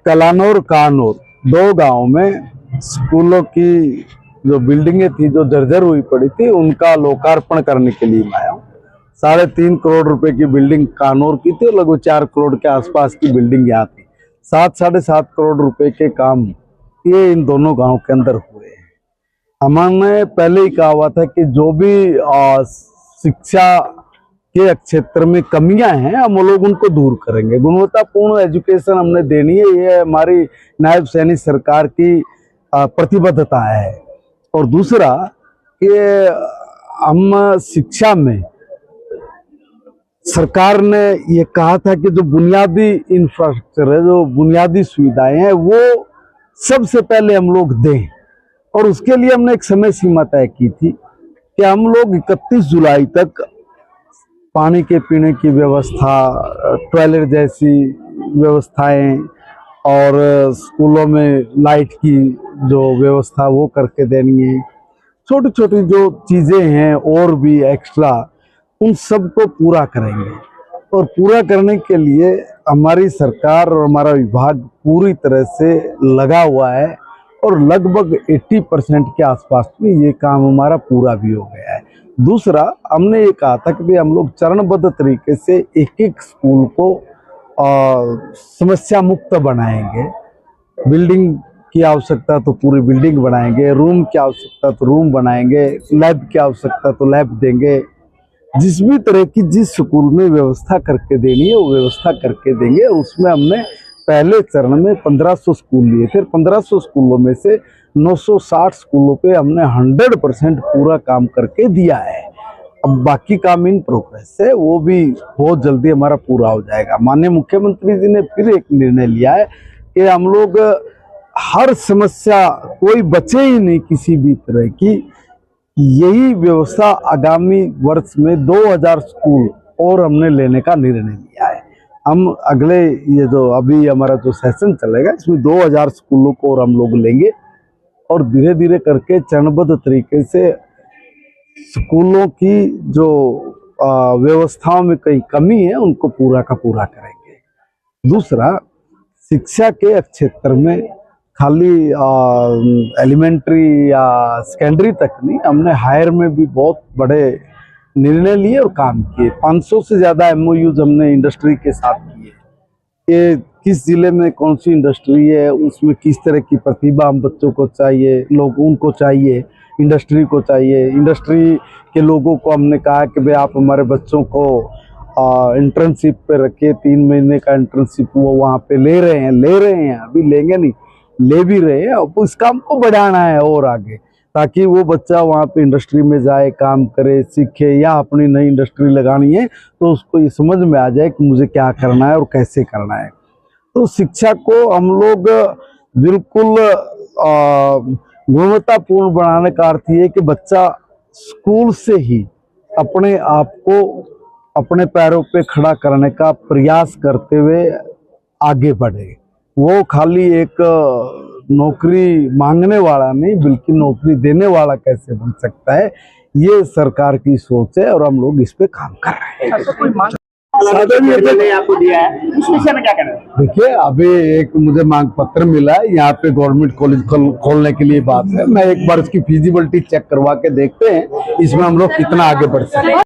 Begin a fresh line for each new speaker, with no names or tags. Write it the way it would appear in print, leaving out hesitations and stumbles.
कलानौर कानौर दो गांव में स्कूलों की जो बिल्डिंगें थी जो जर्जर हुई पड़ी थी उनका लोकार्पण करने के लिए मैं आया हूँ। 3.5 करोड़ रुपए की बिल्डिंग कानौर की थी, लगभग 4 करोड़ के आसपास की बिल्डिंग यहाँ थी। 7-7.5 करोड़ रुपए के काम ये इन दोनों गांव के अंदर हुए हैं। हमने पहले ही कहा हुआ था कि जो भी शिक्षा के क्षेत्र में कमियां हैं हम लोग उनको दूर करेंगे। गुणवत्तापूर्ण एजुकेशन हमने देनी है, ये हमारी नायब सैनिक सरकार की प्रतिबद्धता है। और दूसरा कि हम शिक्षा में सरकार ने ये कहा था कि जो बुनियादी इंफ्रास्ट्रक्चर है, जो बुनियादी सुविधाएं हैं, वो सबसे पहले हम लोग दें। और उसके लिए हमने एक समय सीमा तय की थी कि हम लोग 31 जुलाई तक पानी के पीने की व्यवस्था, टॉयलेट जैसी व्यवस्थाएं और स्कूलों में लाइट की जो व्यवस्था वो करके देनी है। छोटी छोटी जो चीज़ें हैं और भी एक्स्ट्रा, उन सब को पूरा करेंगे। और पूरा करने के लिए हमारी सरकार और हमारा विभाग पूरी तरह से लगा हुआ है और लगभग 80% के आसपास में ये काम हमारा पूरा भी हो गया है। दूसरा, हमने ये कहा था कि हम लोग चरणबद्ध तरीके से एक एक स्कूल को समस्या मुक्त बनाएंगे। बिल्डिंग की आवश्यकता तो पूरी बिल्डिंग बनाएंगे, रूम की आवश्यकता तो रूम बनाएंगे, लैब की आवश्यकता तो लैब देंगे। जिस भी तरह की जिस स्कूल में व्यवस्था करके देनी है वो व्यवस्था करके देंगे। उसमें हमने पहले चरण में 1500 स्कूल लिए थे। 1500 स्कूलों में से 960 स्कूलों पे हमने 100% पूरा काम करके दिया है। अब बाकी काम इन प्रोग्रेस है, वो भी बहुत जल्दी हमारा पूरा हो जाएगा। माननीय मुख्यमंत्री जी ने फिर एक निर्णय लिया है कि हम लोग हर समस्या, कोई बचे ही नहीं किसी भी तरह की, यही व्यवस्था आगामी वर्ष में 2000 स्कूल और हमने लेने का निर्णय लिया है। हम अगले ये जो अभी हमारा जो सेशन चलेगा इसमें 2000 स्कूलों को और हम लोग लेंगे और धीरे धीरे करके चरणबद्ध तरीके से स्कूलों की जो व्यवस्थाओं में कहीं कमी है उनको पूरा का पूरा करेंगे। दूसरा, शिक्षा के क्षेत्र में खाली एलिमेंट्री या सेकेंडरी तक नहीं, हमने हायर में भी बहुत बड़े निर्णय लिए और काम किए। 500 से ज़्यादा MOUs हमने इंडस्ट्री के साथ किए कि किस जिले में कौन सी इंडस्ट्री है, उसमें किस तरह की प्रतिभा हम बच्चों को चाहिए, लोगों उनको चाहिए, इंडस्ट्री को चाहिए। इंडस्ट्री के लोगों को हमने कहा कि भाई आप हमारे बच्चों को इंटर्नशिप पे रखिए। 3 महीने का इंटर्नशिप वो वहाँ पे ले रहे हैं, अभी लेंगे नहीं, ले भी रहे हैं। अब इस काम को बढ़ाना है और आगे, ताकि वो बच्चा वहाँ पे इंडस्ट्री में जाए, काम करे, सीखे, या अपनी नई इंडस्ट्री लगानी है तो उसको ये समझ में आ जाए कि मुझे क्या करना है और कैसे करना है। तो शिक्षा को हम लोग बिल्कुल गुणवत्तापूर्ण बनाने का अर्थ ये कि बच्चा स्कूल से ही अपने आप को अपने पैरों पे खड़ा करने का प्रयास करते हुए आगे बढ़े। वो खाली एक नौकरी मांगने वाला नहीं बल्कि नौकरी देने वाला कैसे बन सकता है, ये सरकार की सोच है और हम लोग इस पे काम कर रहे हैं।
आपको दिया है, उस विषय में क्या कहना है?
देखिए, अभी एक मुझे मांग पत्र मिला है, यहाँ पे गवर्नमेंट कॉलेज खोलने के लिए बात है। मैं एक बार इसकी फिजिबिलिटी चेक करवा के देखते हैं इसमें हम लोग कितना आगे बढ़ सकते हैं।